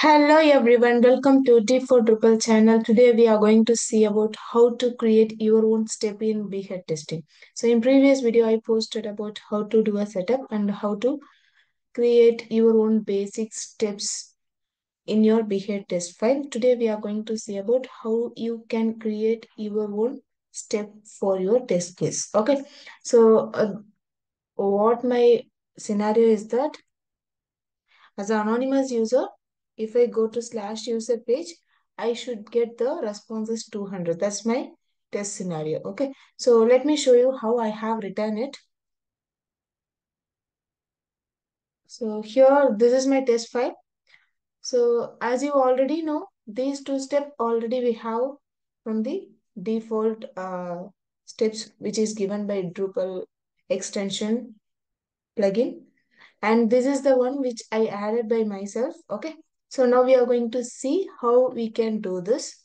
Hello everyone, welcome to D4Drupal channel. Today we are going to see about how to create your own step in Behat testing. So in previous video I posted about how to do a setup and how to create your own basic steps in your Behat test file. Today we are going to see about how you can create your own step for your test case. Okay, so what my scenario is that as an anonymous user, if I go to slash user page, I should get the responses 200. That's my test scenario. Okay. So let me show you how I have written it. So here, this is my test file. So as you already know, these two steps already we have from the default steps, which is given by Drupal extension plugin. And this is the one which I added by myself. Okay. So now we are going to see how we can do this.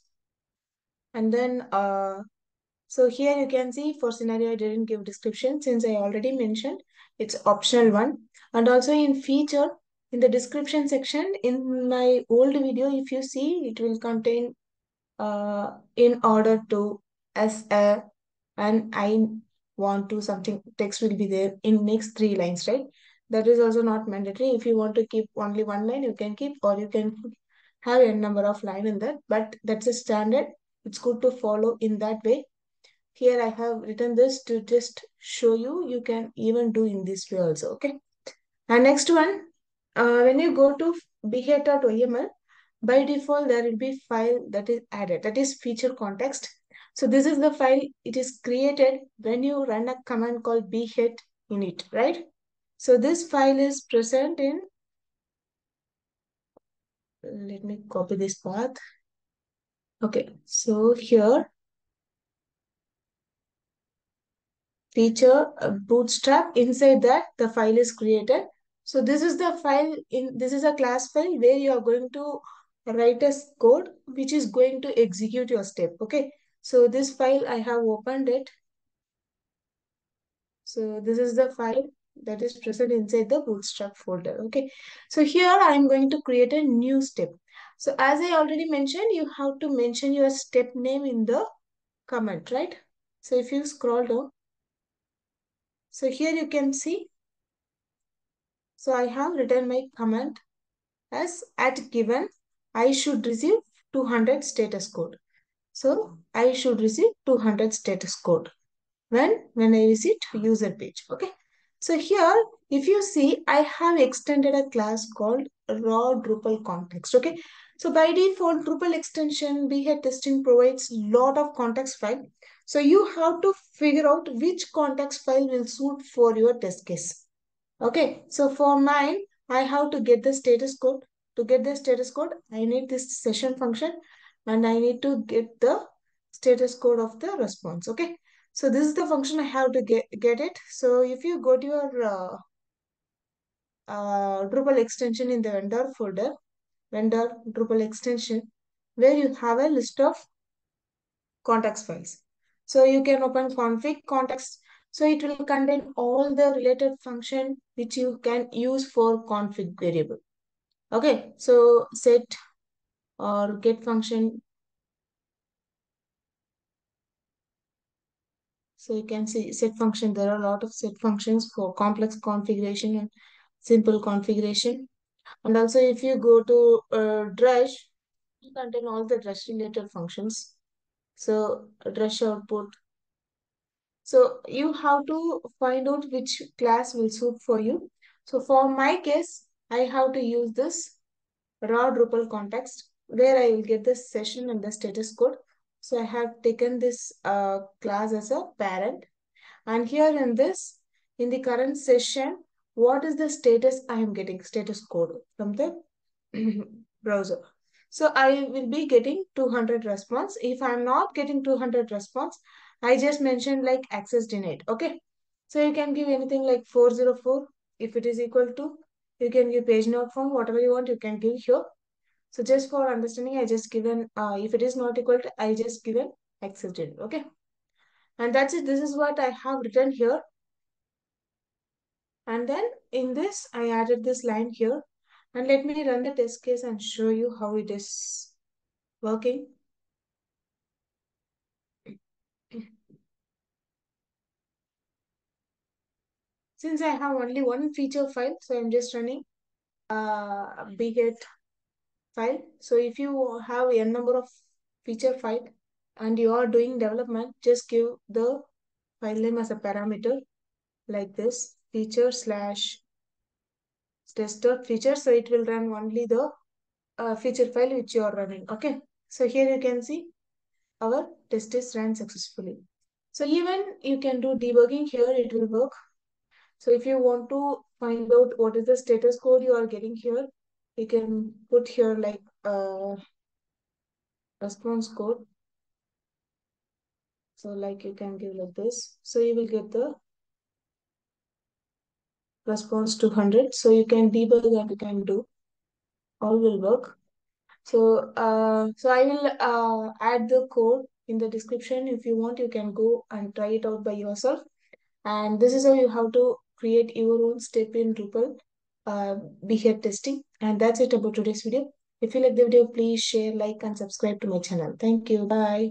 And then, so here you can see for scenario, I didn't give description since I already mentioned it's optional one. And also in feature, in the description section, in my old video, if you see, it will contain in order to as a and I want to something text will be there in next three lines, right? That is also not mandatory. If you want to keep only one line, you can keep, or you can have a number of line in that, but that's a standard. It's good to follow in that way. Here I have written this to just show you, you can even do in this way also, okay? And next one, when you go to behavior.yml, by default, there will be file that is added, that is feature context. So this is the file, it is created when you run a command called behat init, right? So this file is present in, let me copy this path. Okay, so here, feature bootstrap, inside that the file is created. So this is the file this is a class file where you are going to write a code which is going to execute your step. Okay, so this file I have opened it. So this is the file that is present inside the bootstrap folder. Okay, so here I am going to create a new step. So as I already mentioned, you have to mention your step name in the comment, right? So if you scroll down, so here you can see, so I have written my comment as at given I should receive 200 status code. So I should receive 200 status code when I visit user page. Okay. So here, if you see, I have extended a class called raw Drupal context. Okay. So by default, Drupal extension Behat testing provides lot of context file. So you have to figure out which context file will suit for your test case. Okay, so for mine, I have to get the status code. To get the status code, I need this session function and I need to get the status code of the response. Okay, so this is the function I have to get it. So if you go to your Drupal extension in the vendor folder, vendor Drupal extension, where you have a list of context files. So you can open config context. So it will contain all the related function which you can use for config variable. Okay, so set or get function. So you can see set function. There are a lot of set functions for complex configuration and simple configuration. And also if you go to Drush, it contain all the Drush related functions. So Drush output. So you have to find out which class will suit for you. So for my case, I have to use this raw Drupal context where I will get the session and the status code. So I have taken this class as a parent. And here in this, in the current session, what is the status I am getting? Status code from the browser. So I will be getting 200 response. If I'm not getting 200 response, I just mentioned like access denied. Okay. So you can give anything like 404 if it is equal to, you can give page not found, whatever you want, you can give here. So just for understanding, I just given, if it is not equal to, I just given access denied. Okay. And that's it. This is what I have written here. And then in this, I added this line here. And let me run the test case and show you how it is working. Since I have only one feature file, so I'm just running Behat file. So if you have n number of feature file and you are doing development, just give the file name as a parameter like this, feature slash test.feature. So it will run only the feature file which you are running. Okay. So here you can see our test is ran successfully. So even you can do debugging here, it will work. So if you want to find out what is the status code you are getting here, you can put here like response code. So like you can give like this. So you will get the response to 100. So you can debug and you can do all will work. So I will add the code in the description. If you want, you can go and try it out by yourself. And this is how you have to create your own step in Drupal behavior testing. And that's it about today's video. If you like the video, please share, like, and subscribe to my channel. Thank you. Bye.